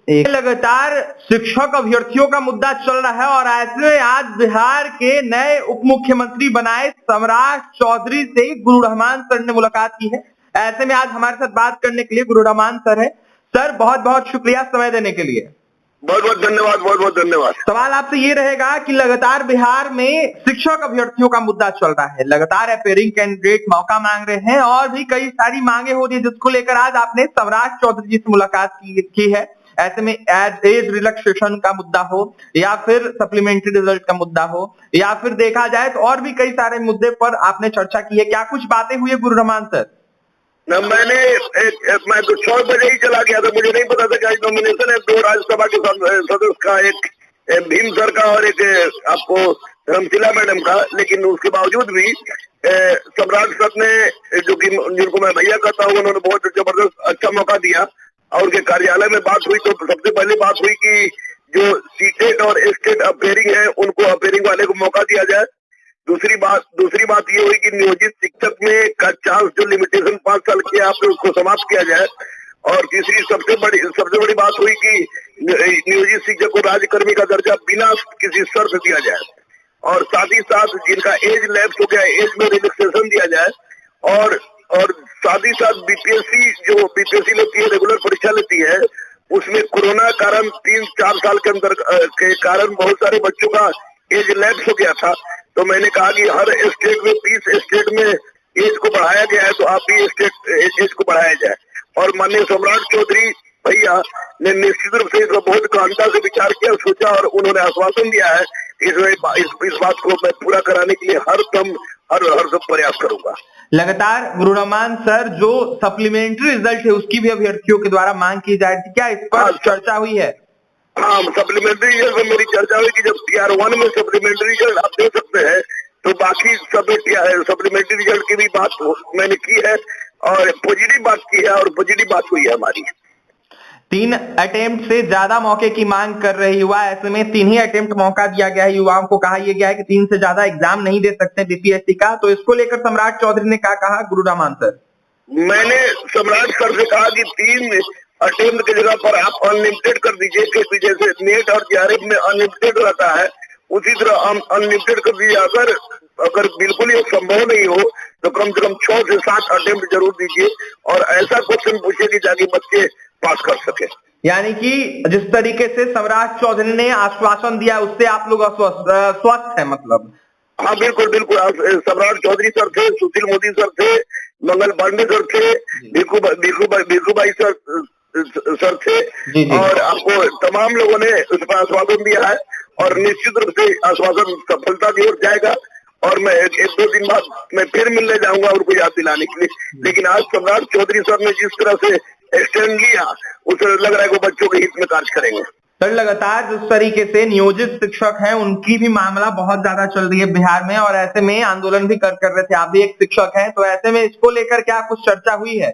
एक लगातार शिक्षक अभ्यर्थियों का मुद्दा चल रहा है और ऐसे में आज बिहार के नए उप मुख्यमंत्री बनाए सम्राट चौधरी से गुरु रहमान सर ने मुलाकात की है। ऐसे में आज हमारे साथ बात करने के लिए गुरु रहमान सर है। सर बहुत बहुत शुक्रिया समय देने के लिए। बहुत बहुत धन्यवाद, बहुत बहुत धन्यवाद। सवाल आपसे ये रहेगा कि लगातार बिहार में शिक्षक अभ्यर्थियों का मुद्दा चल रहा है, लगातार अपेयरिंग कैंडिडेट मौका मांग रहे हैं और भी कई सारी मांगे हो रही है, जिसको लेकर आज आपने सम्राट चौधरी जी से मुलाकात की है। ऐसे में एज रिलैक्सेशन का मुद्दा हो या फिर सप्लीमेंट्री रिजल्ट का मुद्दा हो या फिर देखा जाए तो और भी कई सारे मुद्दे पर आपने चर्चा की है, क्या कुछ बातें हुई है गुरु रहमान सर? मैं तो 6 बजे ही चला गया था, मुझे नहीं पता था कि आज नॉमिनेशन है 2 राज्यसभा के सदस्य का, एक भीम सर का और एक आपको रमशिला मैडम का। लेकिन उसके बावजूद भी सम्राट सर ने, जो कि जिनको मैं भैया कहता हूँ, उन्होंने बहुत जबरदस्त अच्छा मौका दिया और उनके कार्यालय में बात हुई। तो सबसे पहले बात हुई कि जो सीटेट और स्टेट अपेयरिंग है उनको अपेयरिंग वाले को मौका दिया जाए। दूसरी बात ये हुई कि नियोजित शिक्षक में का चांस जो लिमिटेशन 5 साल की है आपने उसको समाप्त किया जाए। और तीसरी सबसे बड़ी बात हुई कि नियोजित शिक्षक को राज्यकर्मी का दर्जा बिना किसी शर्त दिया जाए और साथ ही साथ जिनका एज लैप्स हो गया एज में रिलैक्सेशन दिया जाए। और साथ ही साथ बीपीएससी लेती है, रेगुलर परीक्षा लेती है, उसमें कोरोना कारण 3-4 साल के अंदर के कारण बहुत सारे बच्चों का एज लैप्स हो गया था। तो मैंने कहा कि हर स्टेट में 20 स्टेट में एज को बढ़ाया गया है, तो आप भी स्टेट एज को बढ़ाया जाए। और माननीय सम्राट चौधरी भैया ने निश्चित रूप से बहुत गहनता से विचार किया, सोचा और उन्होंने आश्वासन दिया है। इस बात को मैं पूरा कराने के लिए हर सब प्रयास करूंगा। लगातार गुरु रहमान सर, जो सप्लीमेंट्री रिजल्ट है उसकी भी अभ्यर्थियों के द्वारा मांग की जा रही थी, क्या इस पर चर्चा हुई है? हाँ, सप्लीमेंट्री रिजल्ट में मेरी चर्चा हुई कि जब TR1 में सप्लीमेंट्री रिजल्ट आप दे सकते हैं तो बाकी सब सप्लीमेंट्री रिजल्ट की भी बात मैंने की है और पॉजिटिव बात की है और पॉजिटिव बात हुई है हमारी। 3 अटेम्प्ट से ज्यादा मौके की मांग कर रहे युवा, ऐसे में 3 ही अटेम्प्ट मौका दिया गया है। युवाओं को कहा यह गया है कि 3 से ज्यादा एग्जाम नहीं दे सकते बीपीएससी का। तो इसको लेकर सम्राट चौधरी ने क्या कहा गुरु रहमान सर? मैंने सम्राट सर से कहा कि 3 अटेम्प्ट की जगह पर आप अनलिमिटेड कर दीजिए, कि जैसे नेट और जेआरएफ में अनलिमिटेड रहता है उसी तरह हम अनलिमिटेड कर दीजिए। अगर बिल्कुल ये संभव नहीं हो तो कम से कम 6 से 7 अटेम्प्ट जरूर दीजिए और ऐसा क्वेश्चन पूछिए कि ताकि बच्चे पास कर सके। यानी कि जिस तरीके से सम्राट चौधरी ने आश्वासन दिया उससे आप लोग स्वस्थ है मतलब? हाँ बिल्कुल बिल्कुल। सम्राट चौधरी सर थे, सुशील मोदी सर थे, मंगल पांडे सर थे, भिखू भाई सर थे और आपको तमाम लोगों ने उस पर आश्वासन दिया है और निश्चित रूप से आश्वासन सफलता की ओर जाएगा। और मैं 1-2 दिन बाद मैं फिर मिलने जाऊंगा उनको याद दिलाने के लिए। लेकिन आज सम्राट चौधरी सर ने जिस तरह से स्टैंड लिया उसे लग रहा है कि बच्चों के हित में कार्य करेंगे। सर लगातार जिस तरीके से नियोजित शिक्षक हैं उनकी भी मामला बहुत ज्यादा चल रही है बिहार में और ऐसे में आंदोलन भी कर रहे थे, आप भी एक शिक्षक हैं, तो ऐसे में इसको लेकर क्या कुछ चर्चा हुई है?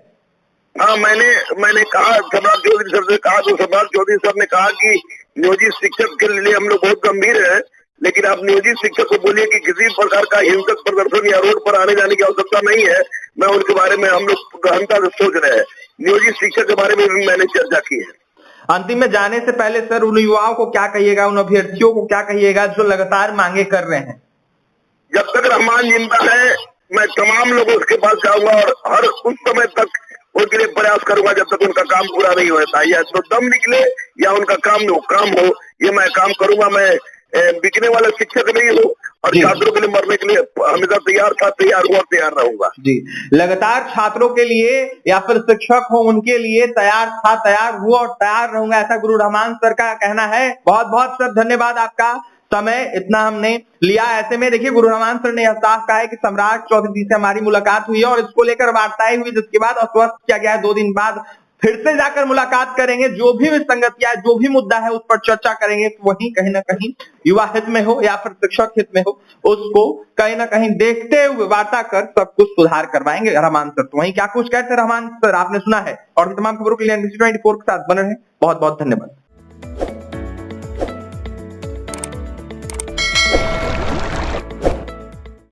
हाँ, मैंने कहा सम्राट चौधरी सर से कहा, तो सम्राट चौधरी सर ने कहा कि नियोजित शिक्षक के लिए हम लोग बहुत गंभीर है, लेकिन आप नियोजित शिक्षक को बोलिए कि किसी प्रकार का हिंसक प्रदर्शन या रोड पर आने जाने की आवश्यकता नहीं है। मैं उनके बारे में हम लोग गहनता से सोच रहे हैं। नियोजित शिक्षक के बारे में भी मैंने चर्चा की है। अंतिम में जाने से पहले सर उन युवाओं को क्या कहिएगा, उन अभ्यर्थियों को क्या कहिएगा जो लगातार मांगे कर रहे हैं? जब तक रहमान जिंदा है मैं तमाम लोगों के पास जाऊंगा और हर उस समय तक उनके लिए प्रयास करूंगा जब तक उनका काम पूरा नहीं होता। या तो दम निकले या उनका काम हो, ये मैं काम करूंगा। मैं बिकने वाला शिक्षक नहीं हूँ और छात्रों के लिए मरने के लिए हमेशा तैयार रहूंगा। जी, लगातार छात्रों के लिए या फिर शिक्षक हो उनके लिए तैयार हुआ और तैयार रहूंगा, ऐसा गुरु रहमान सर का कहना है। बहुत बहुत सर धन्यवाद, आपका समय इतना हमने लिया। ऐसे में देखिए गुरु रहमान सर ने यह साफ कहा है कि सम्राट चौधरी से हमारी मुलाकात हुई है और इसको लेकर वार्ताएं हुई, जिसके बाद आश्वस्त किया गया है 2 दिन बाद फिर से जाकर मुलाकात करेंगे, जो भी विसंगतियां जो भी मुद्दा है उस पर चर्चा करेंगे। तो वहीं कहीं ना कहीं युवा हित में हो या फिर शिक्षक हित में हो, उसको कहीं ना कहीं देखते हुए वार्ता कर सब कुछ सुधार करवाएंगे रहमान सर। तो वहीं क्या कुछ कहते हैं रहमान सर आपने सुना है। और तमाम खबरों के लिए NBC 24 के साथ बने रहें। बहुत बहुत धन्यवाद।